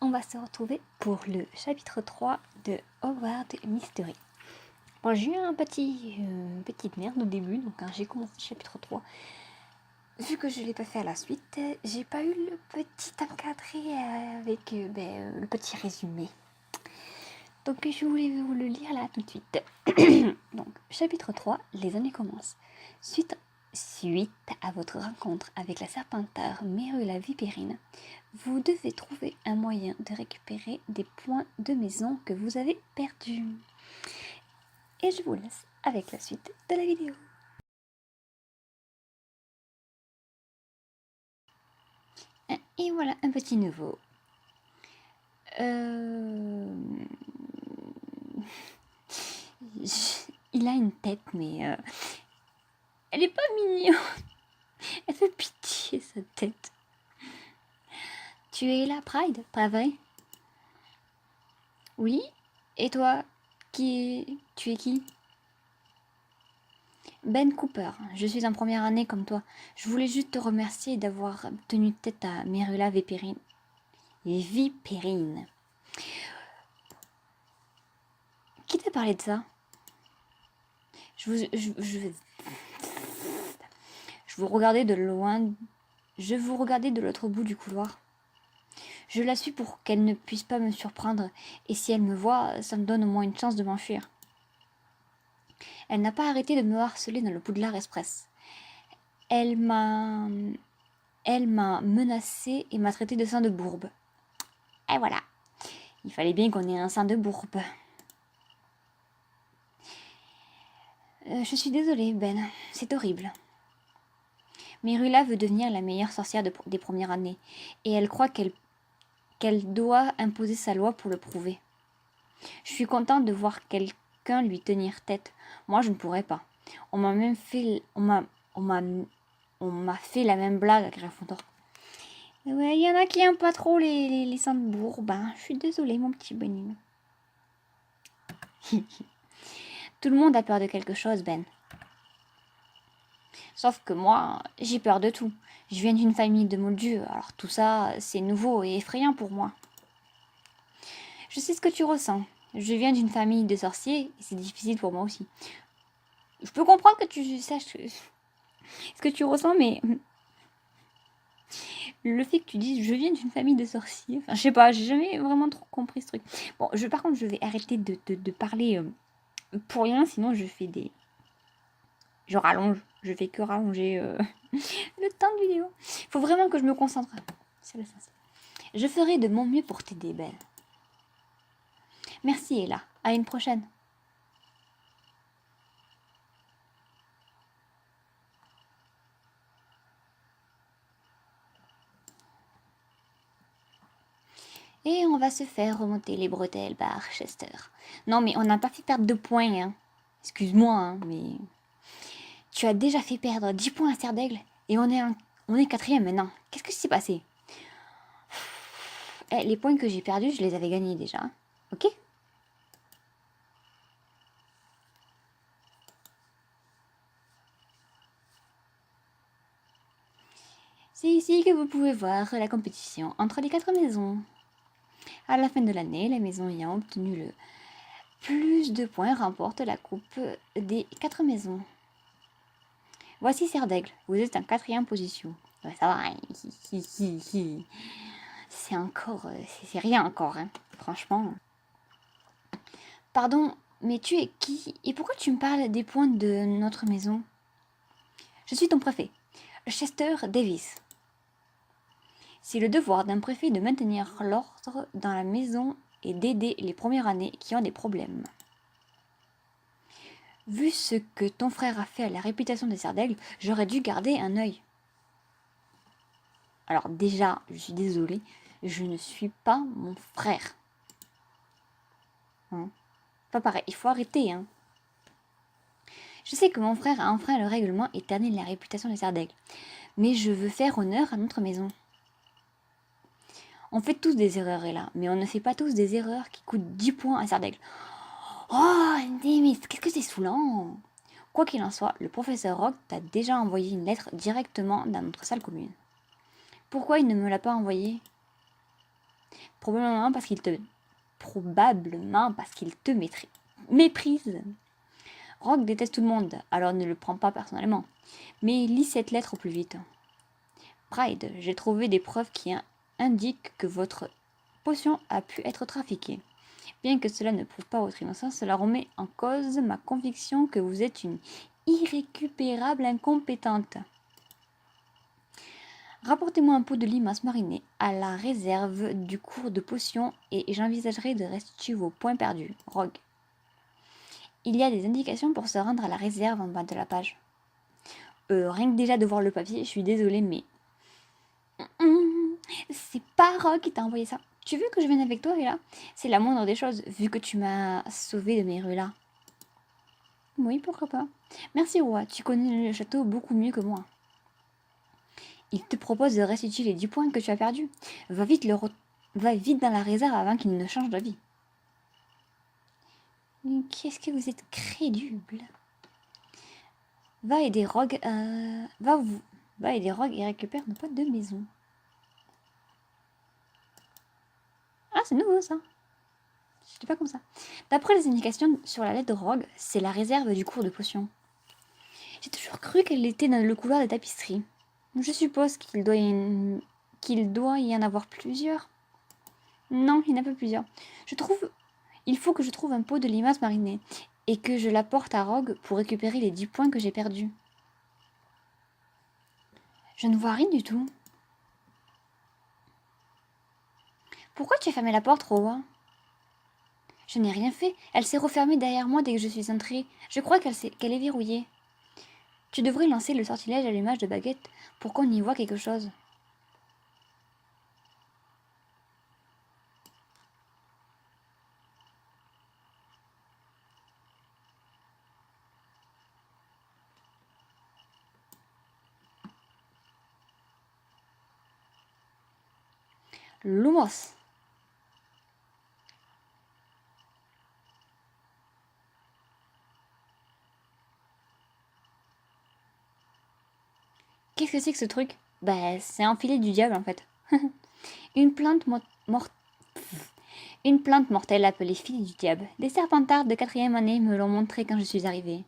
On va se retrouver pour le chapitre 3 de Hogwarts Mystery. Bon, j'ai eu petite merde au début, donc quand j'ai commencé le chapitre 3, vu que je ne l'ai pas fait à la suite, j'ai pas eu le petit encadré avec le petit résumé. Donc je voulais vous le lire là tout de suite. Donc, chapitre 3, les années commencent. Suite à votre rencontre avec la Serpentard Merula Vipérine, vous devez trouver un moyen de récupérer des points de maison que vous avez perdus. Et je vous laisse avec la suite de la vidéo. Et voilà un petit nouveau. Il a une tête, mais elle est pas mignonne. Elle fait pitié, sa tête. Tu es là, Pride, pas vrai? Oui. Et toi, tu es qui? Ben Cooper, je suis en première année comme toi. Je voulais juste te remercier d'avoir tenu tête à Merula Vipérine. Vipérine. Qui t'a parlé de ça? Je vous regardais de loin. Je vous regardais de l'autre bout du couloir. Je la suis pour qu'elle ne puisse pas me surprendre, et si elle me voit, ça me donne au moins une chance de m'enfuir. Elle n'a pas arrêté de me harceler dans le Poudlard Express. Elle m'a menacée et m'a traité de sang de bourbe. Et voilà, il fallait bien qu'on ait un sang de bourbe. Je suis désolée, Ben, c'est horrible. Merula veut devenir la meilleure sorcière des premières années, et elle croit qu'elle doit imposer sa loi pour le prouver. Je suis contente de voir quelqu'un lui tenir tête. Moi, je ne pourrais pas. On m'a fait la même blague à Gryffondor. Ouais, il y en a qui aiment pas trop les sangs de bourbe. Je suis désolée, mon petit bonhomme. Tout le monde a peur de quelque chose, Ben. Sauf que moi, j'ai peur de tout. Je viens d'une famille de moldus, alors tout ça, c'est nouveau et effrayant pour moi. Je sais ce que tu ressens. Je viens d'une famille de sorciers et c'est difficile pour moi aussi. Je peux comprendre que tu saches ce que tu ressens, mais le fait que tu dises je viens d'une famille de sorciers, enfin je sais pas, j'ai jamais vraiment trop compris ce truc. Bon, par contre, je vais arrêter de parler pour rien, sinon je fais des... Je rallonge, je fais que rallonger le temps de vidéo. Faut vraiment que je me concentre. C'est l'essentiel. Je ferai de mon mieux pour t'aider, Belle. Merci, Ella. À une prochaine. Et on va se faire remonter les bretelles par Chester. Non, mais on n'a pas fait perdre 2 points, hein. Excuse-moi, hein, mais... Tu as déjà fait perdre 10 points à Serdaigle et on est 4e maintenant. Qu'est-ce qui s'est passé? Les points que j'ai perdus, je les avais gagnés déjà. Ok? C'est ici que vous pouvez voir la compétition entre les 4 maisons. À la fin de l'année, la maison ayant obtenu le plus de points remporte la coupe des 4 maisons. Voici Serdaigle, vous êtes en 4e position. Ouais, ça va, hein. C'est encore... c'est rien encore, hein. Franchement. Pardon, mais tu es qui? Et pourquoi tu me parles des points de notre maison? Je suis ton préfet, Chester Davis. C'est le devoir d'un préfet de maintenir l'ordre dans la maison et d'aider les premières années qui ont des problèmes. Vu ce que ton frère a fait à la réputation de Serdaigle, j'aurais dû garder un œil. Alors déjà, je suis désolée, je ne suis pas mon frère. Hein? Pas pareil, il faut arrêter, hein. Je sais que mon frère a enfreint le règlement et terni la réputation de Serdaigle, mais je veux faire honneur à notre maison. On fait tous des erreurs, là, mais on ne fait pas tous des erreurs qui coûtent 10 points à Serdaigle. Oh, mais qu'est-ce que c'est saoulant! Quoi qu'il en soit, le professeur Rogue t'a déjà envoyé une lettre directement dans notre salle commune. Pourquoi il ne me l'a pas envoyée? Probablement parce qu'il te méprise. Rogue déteste tout le monde, alors ne le prends pas personnellement. Mais lis cette lettre au plus vite. Pride, j'ai trouvé des preuves qui indiquent que votre potion a pu être trafiquée. Bien que cela ne prouve pas votre innocence, cela remet en cause ma conviction que vous êtes une irrécupérable incompétente. Rapportez-moi un pot de limace marinée à la réserve du cours de potions et j'envisagerai de restituer vos points perdus. Rogue. Il y a des indications pour se rendre à la réserve en bas de la page. Rien que déjà de voir le papier, je suis désolée, mais... c'est pas Rogue qui t'a envoyé ça. Tu veux que je vienne avec toi, Rila? C'est la moindre des choses, vu que tu m'as sauvé de mes rues-là. Oui, pourquoi pas. Merci, roi, tu connais le château beaucoup mieux que moi. Il te propose de restituer les 10 points que tu as perdus. Va vite dans la réserve avant qu'il ne change d'avis. Qu'est-ce que vous êtes crédule. Va aider Rogue, va aider Rogue et récupère nos potes de maison. Ah, c'est nouveau ça. C'était pas comme ça. D'après les indications sur la lettre de Rogue, c'est la réserve du cours de potions. J'ai toujours cru qu'elle était dans le couloir des tapisseries. Je suppose qu'il doit y en avoir plusieurs. Non, il n'y en a pas plusieurs. Il faut que je trouve un pot de limace marinée et que je l'apporte à Rogue pour récupérer les 10 points que j'ai perdus. Je ne vois rien du tout. Pourquoi tu as fermé la porte, Roa? Je n'ai rien fait. Elle s'est refermée derrière moi dès que je suis entrée. Je crois qu'elle est verrouillée. Tu devrais lancer le sortilège à l'allumage de baguette pour qu'on y voit quelque chose. Lumos. Qu'est-ce que c'est que ce truc? Bah, c'est un filet du diable en fait. Une plante mortelle appelée filet du diable. Des serpentards de 4e année me l'ont montré quand je suis arrivée.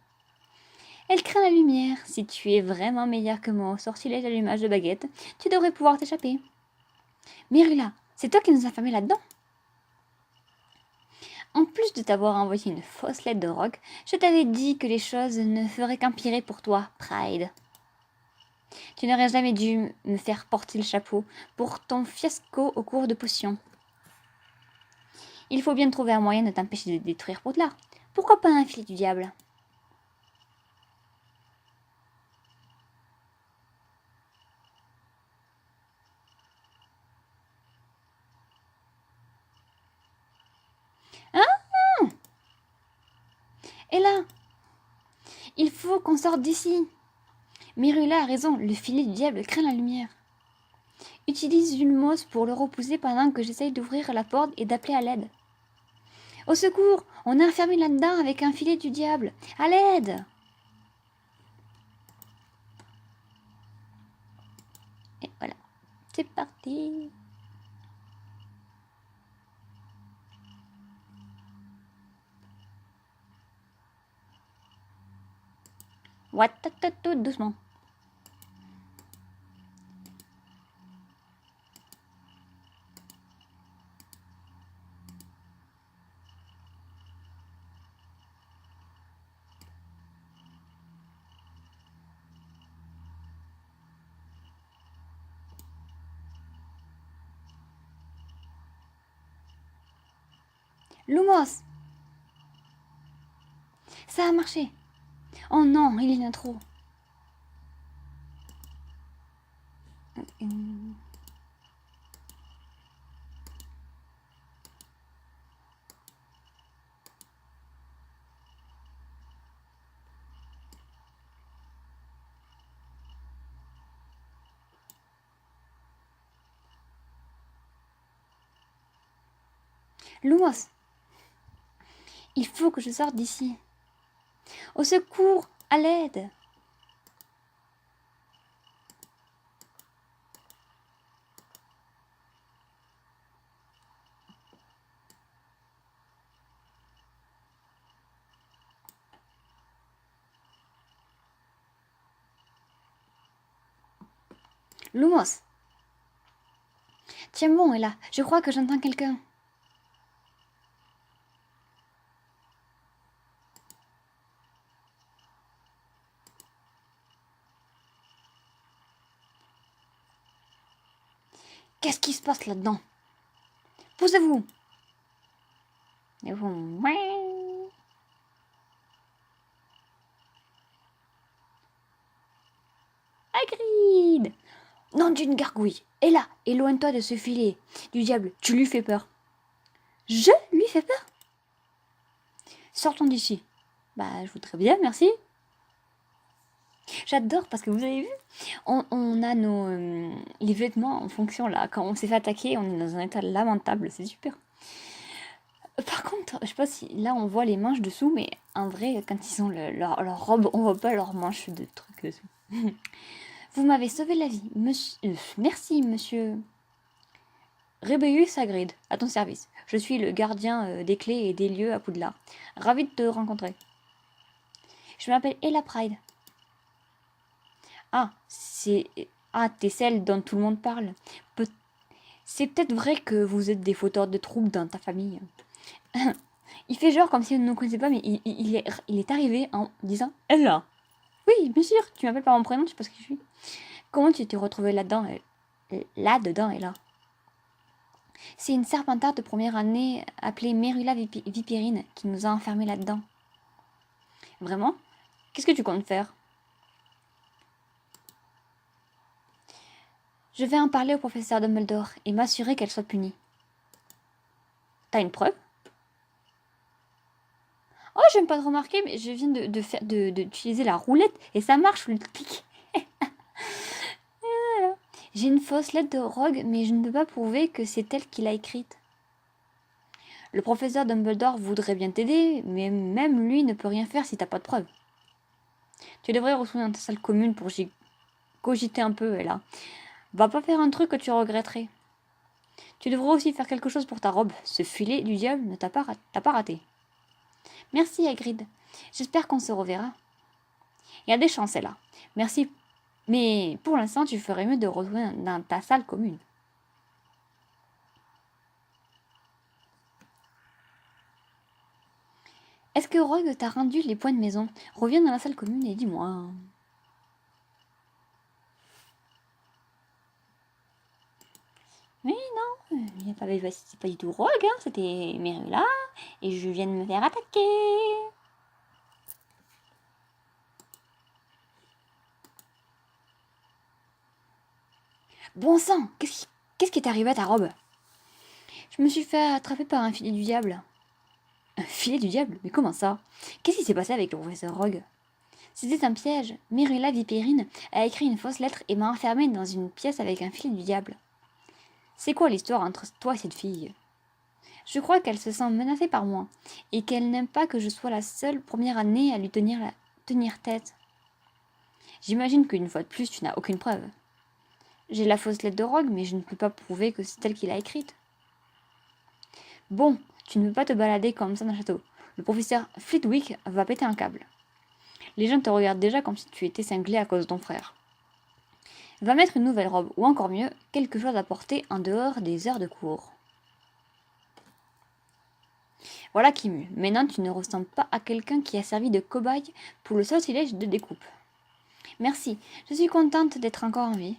Elle craint la lumière. Si tu es vraiment meilleur que moi au sortilège d'allumage de baguette, tu devrais pouvoir t'échapper. Myrula, c'est toi qui nous as fermés là-dedans? En plus de t'avoir envoyé une fausse lettre de Rogue, je t'avais dit que les choses ne feraient qu'empirer pour toi, Pride. Tu n'aurais jamais dû me faire porter le chapeau pour ton fiasco au cours de potions. Il faut bien trouver un moyen de t'empêcher de détruire Poudlard. Pourquoi pas un filet du diable? Hein? Et là, il faut qu'on sorte d'ici. Myrula a raison, le filet du diable craint la lumière. Utilise Ulmos pour le repousser pendant que j'essaye d'ouvrir la porte et d'appeler à l'aide. Au secours! On est enfermé là-dedans avec un filet du diable! À l'aide! Et voilà, c'est parti! Ouattatatou, doucement. Lumos! Ça a marché! Oh non, il y en a trop! Lumos! Il faut que je sorte d'ici. Au secours! À l'aide! Lumos. Tiens bon, est là. Je crois que j'entends quelqu'un. Qu'est-ce qui se passe là-dedans? Posez-vous. Et vous... Hagrid! Nom d'une gargouille. Et là, éloigne-toi de ce filet du diable. Tu lui fais peur. Je lui fais peur? Sortons d'ici. Bah, je voudrais bien, merci. J'adore parce que vous avez vu, on a les vêtements en fonction là. Quand on s'est fait attaquer, on est dans un état lamentable, c'est super. Par contre, je sais pas si là on voit les manches dessous, mais en vrai, quand ils ont leur robe, on voit pas leurs manches de trucs dessous. Vous m'avez sauvé la vie, monsieur. Merci, monsieur. Rebéus Hagrid, à ton service. Je suis le gardien des clés et des lieux à Poudlard. Ravi de te rencontrer. Je m'appelle Ella Pride. Ah, t'es celle dont tout le monde parle. C'est peut-être vrai que vous êtes des fauteurs de troubles dans ta famille. Il fait genre comme si on ne nous connaissait pas, mais il est arrivé en disant Ella. Oui, bien sûr, tu m'appelles par mon prénom, je sais pas ce que je suis. Comment tu t'es retrouvée là-dedans, là-dedans, Ella? C'est une serpentarde de première année appelée Merula Vipérine qui nous a enfermés là-dedans. Vraiment? Qu'est-ce que tu comptes faire? Je vais en parler au professeur Dumbledore et m'assurer qu'elle soit punie. T'as une preuve? Oh, je viens pas de remarquer, mais je viens d'utiliser la roulette et ça marche, le clic. J'ai une fausse lettre de Rogue, mais je ne peux pas prouver que c'est elle qui l'a écrite. Le professeur Dumbledore voudrait bien t'aider, mais même lui ne peut rien faire si t'as pas de preuves. Tu devrais retourner dans ta salle commune pour cogiter un peu, là. Va pas faire un truc que tu regretterais. Tu devrais aussi faire quelque chose pour ta robe. Ce filet du diable ne t'a pas raté. Merci, Hagrid. J'espère qu'on se reverra. Il y a des chances, là. Merci. Mais pour l'instant, tu ferais mieux de retourner dans ta salle commune. Est-ce que Rogue t'a rendu les points de maison? Reviens dans la salle commune et dis-moi. Mais non, c'est pas du tout Rogue, hein, c'était Merula, et je viens de me faire attaquer. Bon sang, qu'est-ce qui est arrivé à ta robe? Je me suis fait attraper par un filet du diable. Un filet du diable? Mais comment ça? Qu'est-ce qui s'est passé avec le professeur Rogue? C'était un piège. Merula Vipérine a écrit une fausse lettre et m'a enfermée dans une pièce avec un filet du diable. C'est quoi l'histoire entre toi et cette fille? Je crois qu'elle se sent menacée par moi, et qu'elle n'aime pas que je sois la seule première année à lui tenir tête. J'imagine qu'une fois de plus, tu n'as aucune preuve. J'ai la fausse lettre de Rogue, mais je ne peux pas prouver que c'est elle qui l'a écrite. Bon, tu ne peux pas te balader comme ça dans le château. Le professeur Flitwick va péter un câble. Les gens te regardent déjà comme si tu étais cinglé à cause de ton frère. Va mettre une nouvelle robe, ou encore mieux, quelque chose à porter en dehors des heures de cours. Voilà qui mue. Maintenant, tu ne ressembles pas à quelqu'un qui a servi de cobaye pour le sortilège de découpe. Merci, je suis contente d'être encore en vie.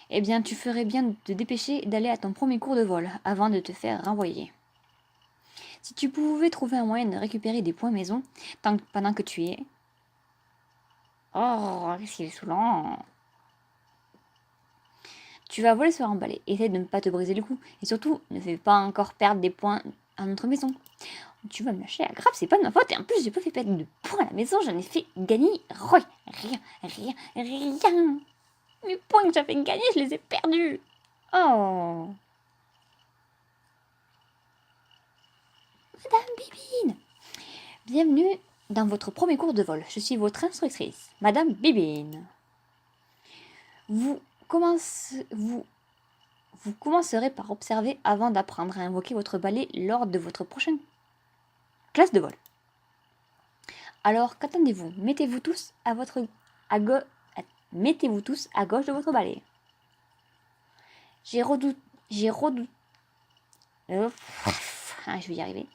Eh bien, tu ferais bien de te dépêcher d'aller à ton premier cours de vol avant de te faire renvoyer. Si tu pouvais trouver un moyen de récupérer des points maison pendant que tu y es. Oh, qu'est-ce qu'il est saoulant! Tu vas voler sur emballé. Essaye de ne pas te briser le cou. Et surtout, ne fais pas encore perdre des points à notre maison. Tu vas me lâcher à grave, c'est pas de ma faute. Et en plus, j'ai pas fait perdre de points à la maison. J'en ai fait gagner rien. Mes points que j'avais gagnés, je les ai perdus. Oh. Madame Bibine. Bienvenue dans votre premier cours de vol. Je suis votre instructrice, Madame Bibine. Vous commencerez par observer avant d'apprendre à invoquer votre balai lors de votre prochaine classe de vol. Alors, qu'attendez-vous? Mettez-vous tous à gauche de votre balai. J'ai redouté... je vais y arriver.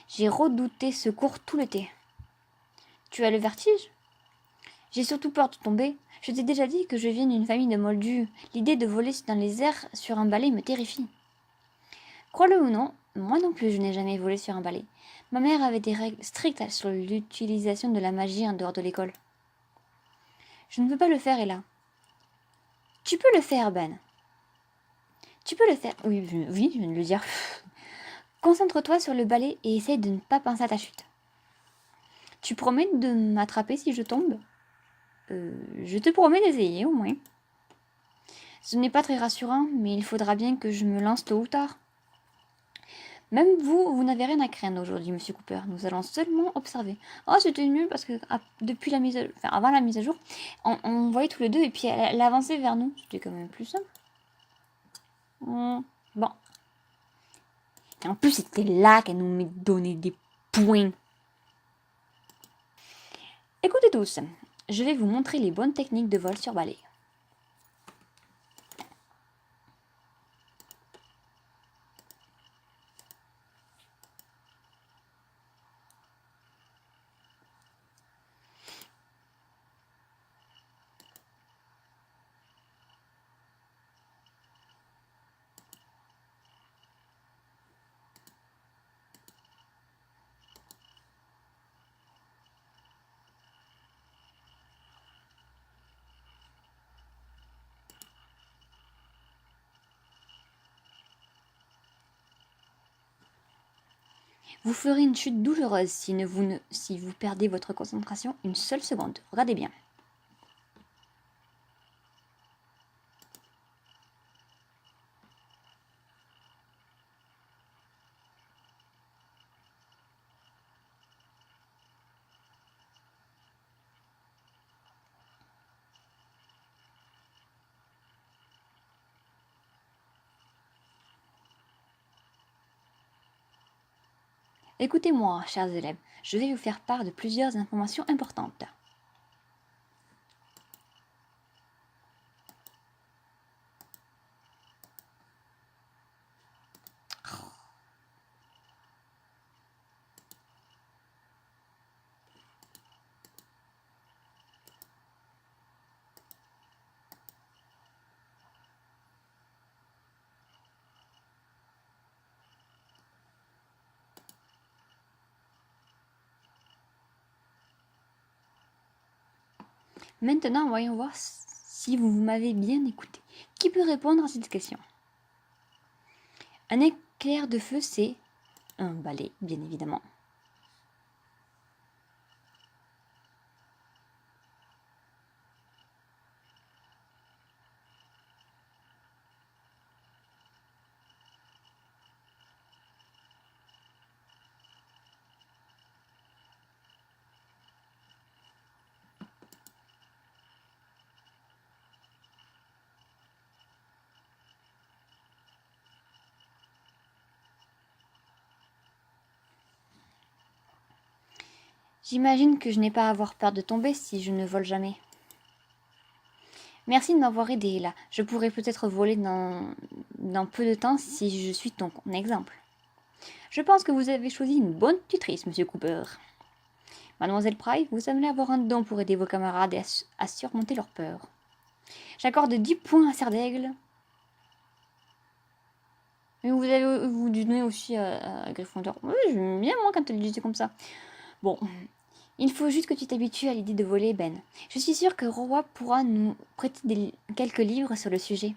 J'ai redouté ce cours tout l'été. Tu as le vertige? J'ai surtout peur de tomber. Je t'ai déjà dit que je viens d'une famille de moldus. L'idée de voler dans les airs sur un balai me terrifie. Crois-le ou non, moi non plus je n'ai jamais volé sur un balai. Ma mère avait des règles strictes sur l'utilisation de la magie en dehors de l'école. Je ne peux pas le faire, Ella. Tu peux le faire, Ben. Tu peux le faire. Oui, je viens de le dire. Concentre-toi sur le balai et essaye de ne pas penser à ta chute. Tu promets de m'attraper si je tombe? Je te promets d'essayer, au moins. Ce n'est pas très rassurant, mais il faudra bien que je me lance tôt ou tard. Même vous n'avez rien à craindre aujourd'hui, Monsieur Cooper. Nous allons seulement observer. Oh, c'était nul parce que depuis la avant la mise à jour, on voyait tous les deux et puis elle avançait vers nous. C'était quand même plus simple. Bon. Et en plus, c'était là qu'elle nous donnait des points. Écoutez tous, je vais vous montrer les bonnes techniques de vol sur balai. Vous ferez une chute douloureuse si vous perdez votre concentration une seule seconde. Regardez bien. Écoutez-moi, chers élèves, je vais vous faire part de plusieurs informations importantes. Maintenant, voyons voir si vous m'avez bien écouté. Qui peut répondre à cette question? Un éclair de feu, c'est un balai, bien évidemment. J'imagine que je n'ai pas à avoir peur de tomber si je ne vole jamais. Merci de m'avoir aidé là. Je pourrais peut-être voler dans peu de temps si je suis ton exemple. Je pense que vous avez choisi une bonne tutrice, Monsieur Cooper. Mademoiselle Price, vous semblez avoir un don pour aider vos camarades à surmonter leur peur. J'accorde 10 points à Serre d'Aigle. Mais vous donnez aussi à Gryffondor. Oui, j'aime bien moi quand tu le dis comme ça. Bon, il faut juste que tu t'habitues à l'idée de voler, Ben. Je suis sûre que Roy pourra nous prêter quelques livres sur le sujet.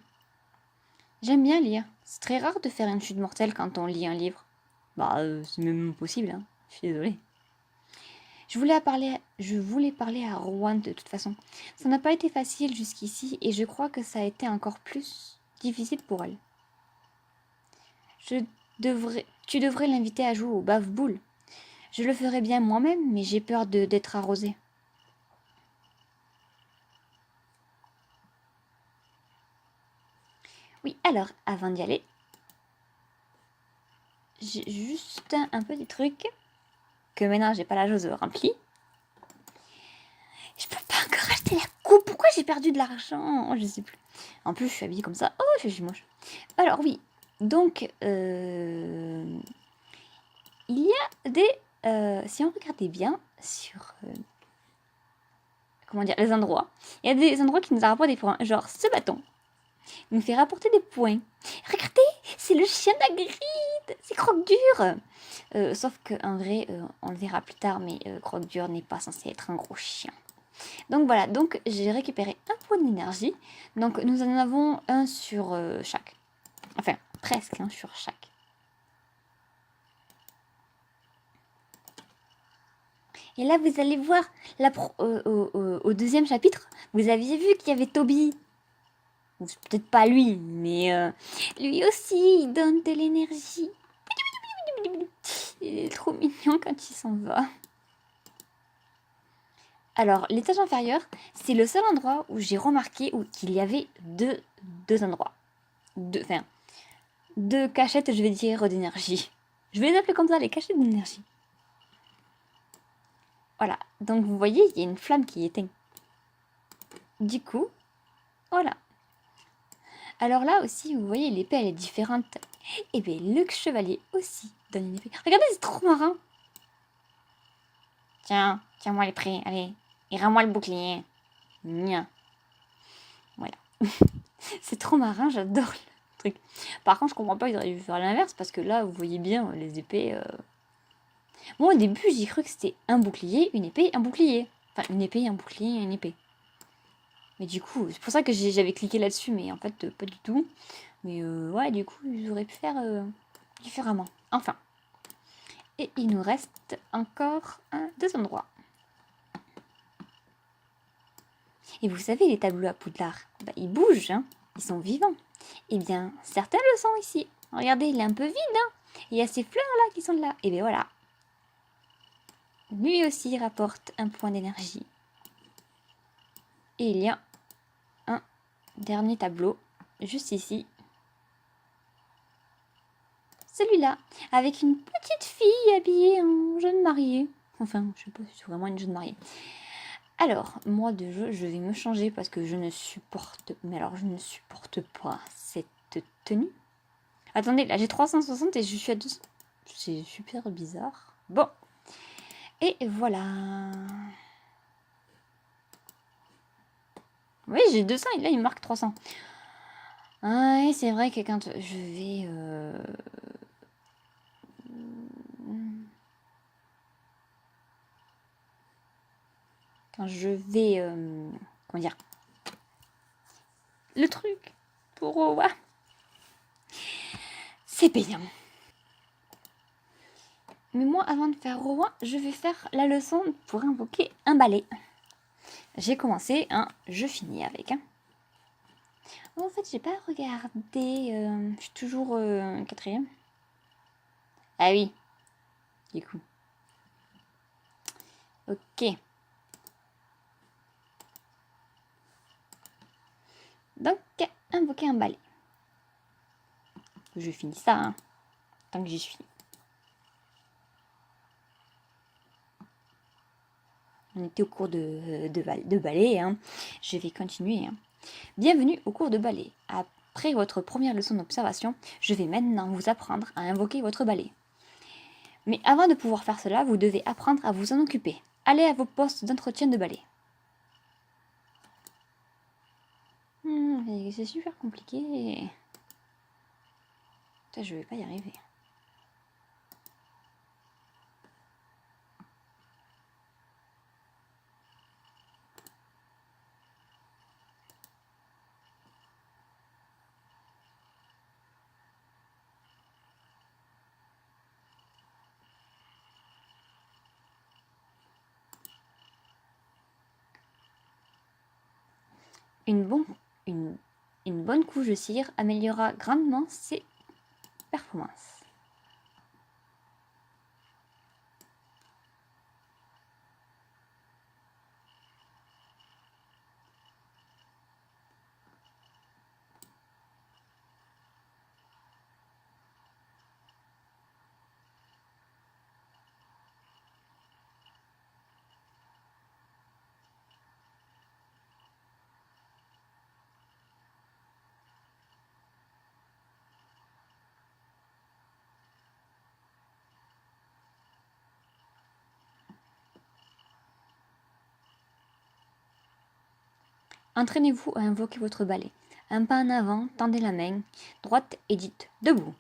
J'aime bien lire. C'est très rare de faire une chute mortelle quand on lit un livre. C'est même possible, hein. Je suis désolée. Je voulais parler à Rowan de toute façon. Ça n'a pas été facile jusqu'ici et je crois que ça a été encore plus difficile pour elle. Tu devrais l'inviter à jouer au bave-boule. Je le ferais bien moi-même, mais j'ai peur d'être arrosée. Oui, alors, avant d'y aller, j'ai juste un petit truc que maintenant j'ai pas la jauge remplie. Je peux pas encore acheter la coupe. Pourquoi j'ai perdu de l'argent? Je sais plus. En plus, je suis habillée comme ça. Oh, je suis moche. Alors oui, donc il y a des... si on regardait bien sur... comment dire, les endroits, il y a des endroits qui nous rapportent des points. Genre, ce bâton nous fait rapporter des points. Regardez, c'est le chien d'Hagrid. C'est Croque-Dur. Sauf qu'en vrai, on le verra plus tard, mais Croque-Dur n'est pas censé être un gros chien. Donc voilà, donc j'ai récupéré un point d'énergie. Donc nous en avons un sur chaque. Enfin, presque un sur chaque. Et là, vous allez voir, au deuxième chapitre, vous aviez vu qu'il y avait Toby. Peut-être pas lui, mais lui aussi, il donne de l'énergie. Il est trop mignon quand il s'en va. Alors, l'étage inférieur, c'est le seul endroit où j'ai remarqué qu'il y avait deux endroits. Deux cachettes, je vais dire, d'énergie. Je vais les appeler comme ça, les cachettes d'énergie. Voilà, donc vous voyez, il y a une flamme qui éteint. Du coup, voilà. Alors là aussi, vous voyez, l'épée, elle est différente. Et bien, le chevalier aussi donne une épée. Regardez, c'est trop marrant. Tiens-moi l'épée, allez. Et rends-moi le bouclier. Nya. Voilà. C'est trop marrant, j'adore le truc. Par contre, je comprends pas, ils auraient dû faire l'inverse, parce que là, vous voyez bien, les épées... Moi, au début, j'ai cru que c'était un bouclier, une épée, un bouclier. Enfin, une épée, un bouclier, une épée. Mais du coup, c'est pour ça que j'avais cliqué là-dessus, mais en fait, pas du tout. Mais ouais, du coup, ils auraient pu faire différemment. Enfin. Et il nous reste encore deux endroits. Et vous savez, les tableaux à Poudlard, bah, ils bougent, hein, ils sont vivants. Eh bien, certains le sont ici. Regardez, il est un peu vide, hein. Il y a ces fleurs-là qui sont là. Et bien voilà. Lui aussi rapporte un point d'énergie. Et il y a un dernier tableau, juste ici. Celui-là, avec une petite fille habillée en jeune mariée. Enfin, je sais pas si c'est vraiment une jeune mariée. Alors, moi de jeu, je vais me changer parce que je ne supporte... Mais alors, je ne supporte pas cette tenue. Attendez, là j'ai 360 et je suis à 200. C'est super bizarre. Bon. Et voilà. Oui, j'ai 200 et là il marque 300. Ah, et c'est vrai que quand je vais... Quand je vais... comment dire? Le truc pour Owa. C'est payant. Mais moi, avant de faire Rowan, je vais faire la leçon pour invoquer un balai. J'ai commencé, hein, je finis avec. Hein. En fait, j'ai pas regardé. Je suis toujours quatrième. Ah oui, du coup. Ok. Donc, invoquer un balai. Je finis ça, hein, tant que j'y suis. On était au cours de balai, hein. Je vais continuer. Hein. Bienvenue au cours de balai. Après votre première leçon d'observation, je vais maintenant vous apprendre à invoquer votre balai. Mais avant de pouvoir faire cela, vous devez apprendre à vous en occuper. Allez à vos postes d'entretien de balai. C'est super compliqué. Putain, je vais pas y arriver. Une bonne couche de cire améliorera grandement ses performances. Entraînez-vous à invoquer votre balai. Un pas en avant, tendez la main droite et dites « Debout ».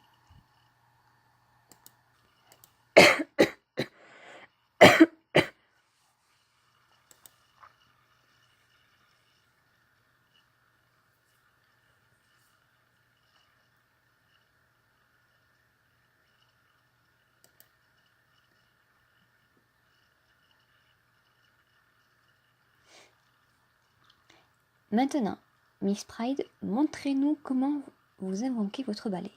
Maintenant, Miss Pride, montrez-nous comment vous invoquez votre balai.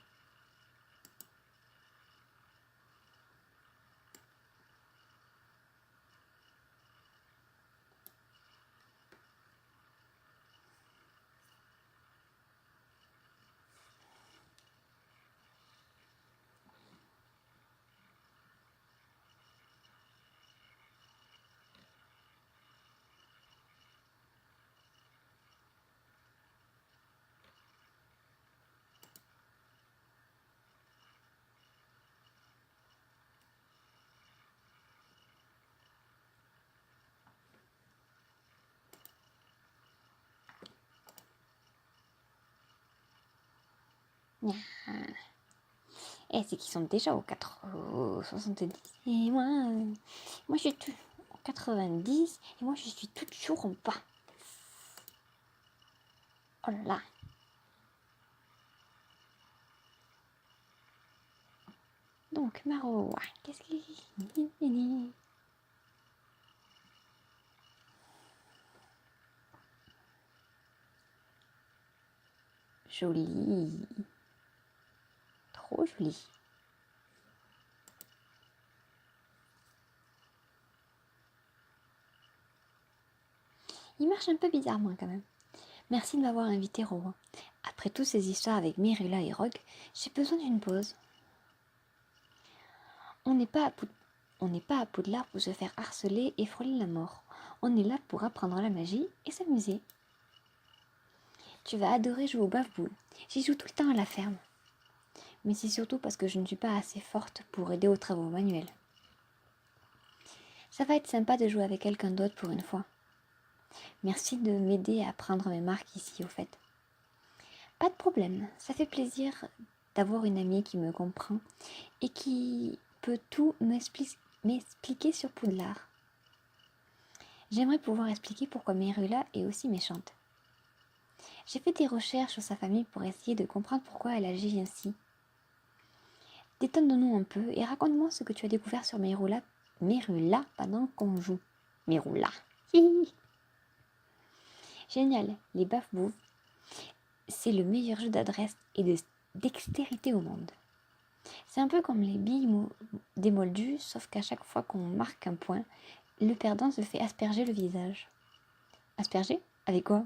Et c'est qu'ils sont déjà au 70. Et moi je suis au 90. Et moi je suis toujours en bas. Oh là là. Donc Maro, qu'est-ce qu'il dit? Joli. Trop joli. Il marche un peu bizarrement quand même. Merci de m'avoir invité, Rowan. Après toutes ces histoires avec Myrula et Rogue, j'ai besoin d'une pause. On n'est pas à Poudlard pour se faire harceler et frôler la mort. On est là pour apprendre la magie et s'amuser. Tu vas adorer jouer au bave-boule. J'y joue tout le temps à la ferme. Mais c'est surtout parce que je ne suis pas assez forte pour aider aux travaux manuels. Ça va être sympa de jouer avec quelqu'un d'autre pour une fois. Merci de m'aider à prendre mes marques ici, au fait. Pas de problème, ça fait plaisir d'avoir une amie qui me comprend et qui peut tout m'expliquer sur Poudlard. J'aimerais pouvoir expliquer pourquoi Myrula est aussi méchante. J'ai fait des recherches sur sa famille pour essayer de comprendre pourquoi elle agit ainsi. Détonne-nous un peu et raconte-moi ce que tu as découvert sur Myrula pendant qu'on joue. Myrula. Génial, les baf-boufs, c'est le meilleur jeu d'adresse et de dextérité au monde. C'est un peu comme les billes démoldues, sauf qu'à chaque fois qu'on marque un point, le perdant se fait asperger le visage. Asperger? Avec quoi?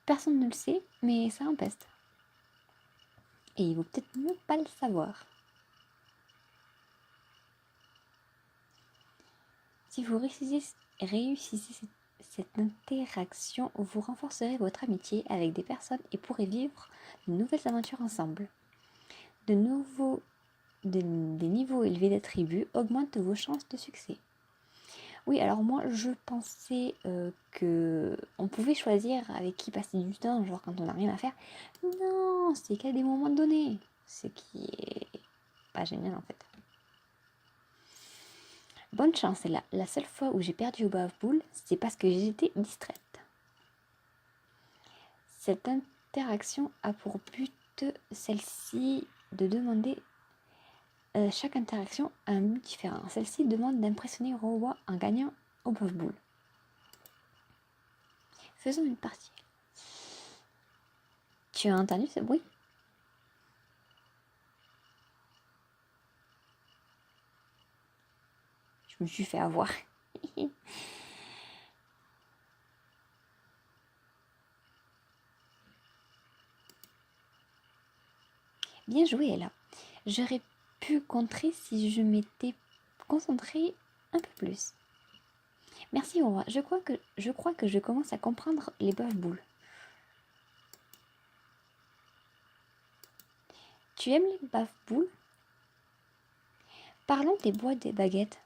Personne ne le sait, mais ça empeste. Et il vaut peut-être mieux pas le savoir. Si vous réussissez cette interaction, vous renforcerez votre amitié avec des personnes et pourrez vivre de nouvelles aventures ensemble. Des niveaux élevés d'attributs augmentent vos chances de succès. Oui, alors moi je pensais que on pouvait choisir avec qui passer du temps, genre quand on n'a rien à faire. Non, c'est qu'à des moments donnés. Ce qui est pas génial en fait. Bonne chance, c'est la seule fois où j'ai perdu au bave-boule, c'est parce que j'étais distraite. Cette interaction a pour but, celle-ci, de demander chaque interaction a un but différent. Celle-ci demande d'impressionner Rowa en gagnant au bave-boule. Faisons une partie. Tu as entendu ce bruit? Je me suis fait avoir. Bien joué, Ella. J'aurais pu contrer si je m'étais concentrée un peu plus. Merci, Aurora. Je crois que je commence à comprendre les bave-boules. Tu aimes les bave-boules? Parlons des bois des baguettes.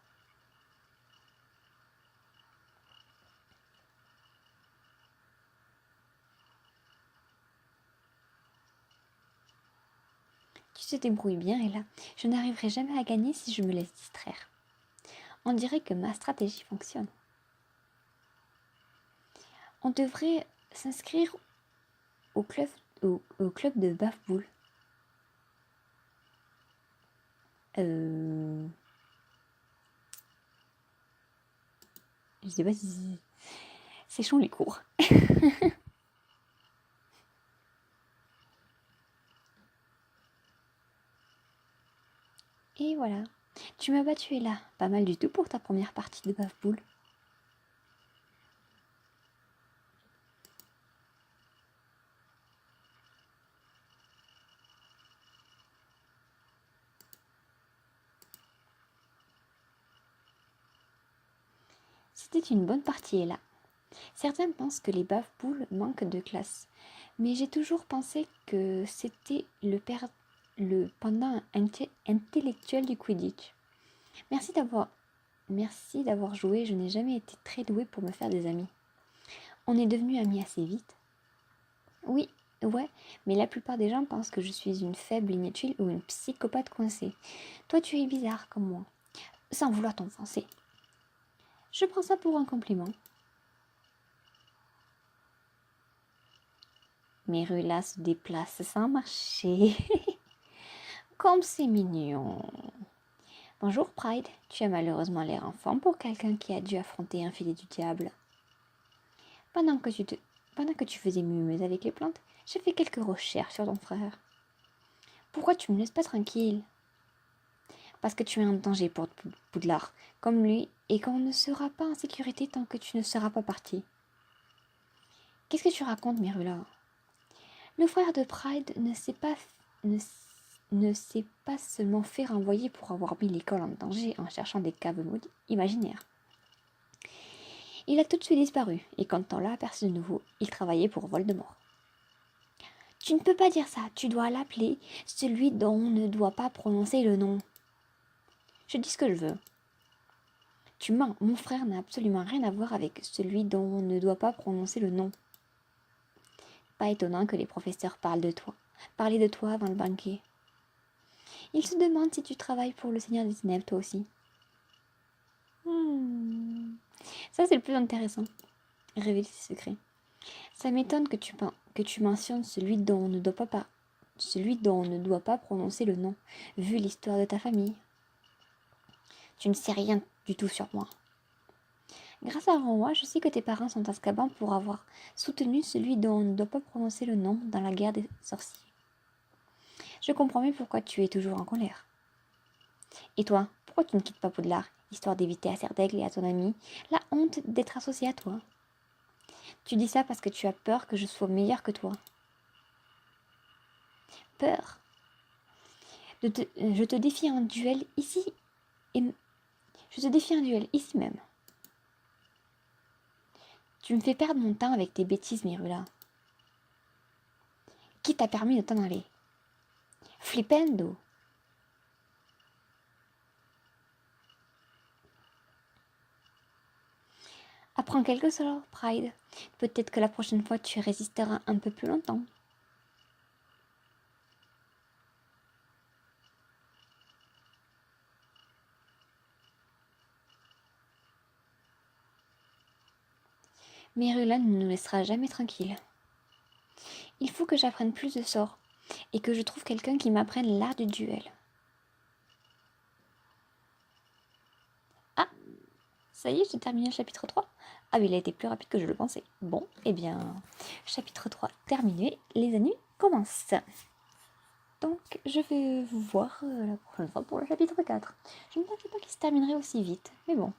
Tu te débrouilles bien, Ella. Je n'arriverai jamais à gagner si je me laisse distraire. On dirait que ma stratégie fonctionne. On devrait s'inscrire au club de baffe-boule. Je sais pas si c'est chaud les cours. Et voilà. Tu m'as battu, Ella. Pas mal du tout pour ta première partie de baffe-boule. C'était une bonne partie, Ella. Certains pensent que les baffe-boules manquent de classe, mais j'ai toujours pensé que c'était le pendant intellectuel du Quidditch. Merci d'avoir joué, je n'ai jamais été très douée pour me faire des amis. On est devenus amis assez vite. Oui, ouais, mais la plupart des gens pensent que je suis une faible inutile ou une psychopathe coincée. Toi, tu es bizarre comme moi, sans vouloir t'enfoncer. Je prends ça pour un compliment. Merula se déplace sans marcher. Comme c'est mignon. Bonjour Pride, tu as malheureusement l'air en forme pour quelqu'un qui a dû affronter un filet du diable. Pendant que tu faisais mumuse avec les plantes, j'ai fait quelques recherches sur ton frère. Pourquoi tu me laisses pas tranquille? Parce que tu es un danger pour Poudlard, comme lui, et qu'on ne sera pas en sécurité tant que tu ne seras pas parti. Qu'est-ce que tu racontes, Merula? Le frère de Pride ne s'est pas seulement fait renvoyer pour avoir mis l'école en danger en cherchant des caves maudits imaginaires. Il a tout de suite disparu, et quand on l'a aperçu de nouveau, il travaillait pour Voldemort. Tu ne peux pas dire ça, tu dois l'appeler celui dont on ne doit pas prononcer le nom. Je dis ce que je veux. Tu mens, mon frère n'a absolument rien à voir avec celui dont on ne doit pas prononcer le nom. Pas étonnant que les professeurs parlent de toi. Parlaient de toi avant le banquet. Ils se demandent si tu travailles pour le Seigneur des Ténèbres, toi aussi. Ça, c'est le plus intéressant. Révéler ses secrets. Ça m'étonne que tu mentionnes celui dont on ne doit pas prononcer le nom, vu l'histoire de ta famille. Tu ne sais rien du tout sur moi. Grâce à Ron, je sais que tes parents sont à Azkaban pour avoir soutenu celui dont on ne doit pas prononcer le nom dans la guerre des sorciers. Je comprends mieux pourquoi tu es toujours en colère. Et toi, pourquoi tu ne quittes pas Poudlard, histoire d'éviter à Serdaigle et à ton ami la honte d'être associé à toi? Tu dis ça parce que tu as peur que je sois meilleure que toi. Peur. Je te défie un duel ici et je te défie un duel ici même. Tu me fais perdre mon temps avec tes bêtises, Merula. Qui t'a permis de t'en aller? Flipendo. Apprends quelque chose, Pride. Peut-être que la prochaine fois tu résisteras un peu plus longtemps. Merula ne nous laissera jamais tranquilles. Il faut que j'apprenne plus de sorts et que je trouve quelqu'un qui m'apprenne l'art du duel. Ah, ça y est, j'ai terminé le chapitre 3. Ah mais il a été plus rapide que je le pensais. Bon, eh bien, chapitre 3 terminé, les ennuis commencent. Donc, je vais vous voir la prochaine fois pour le chapitre 4. Je ne pensais pas qu'il se terminerait aussi vite, mais bon.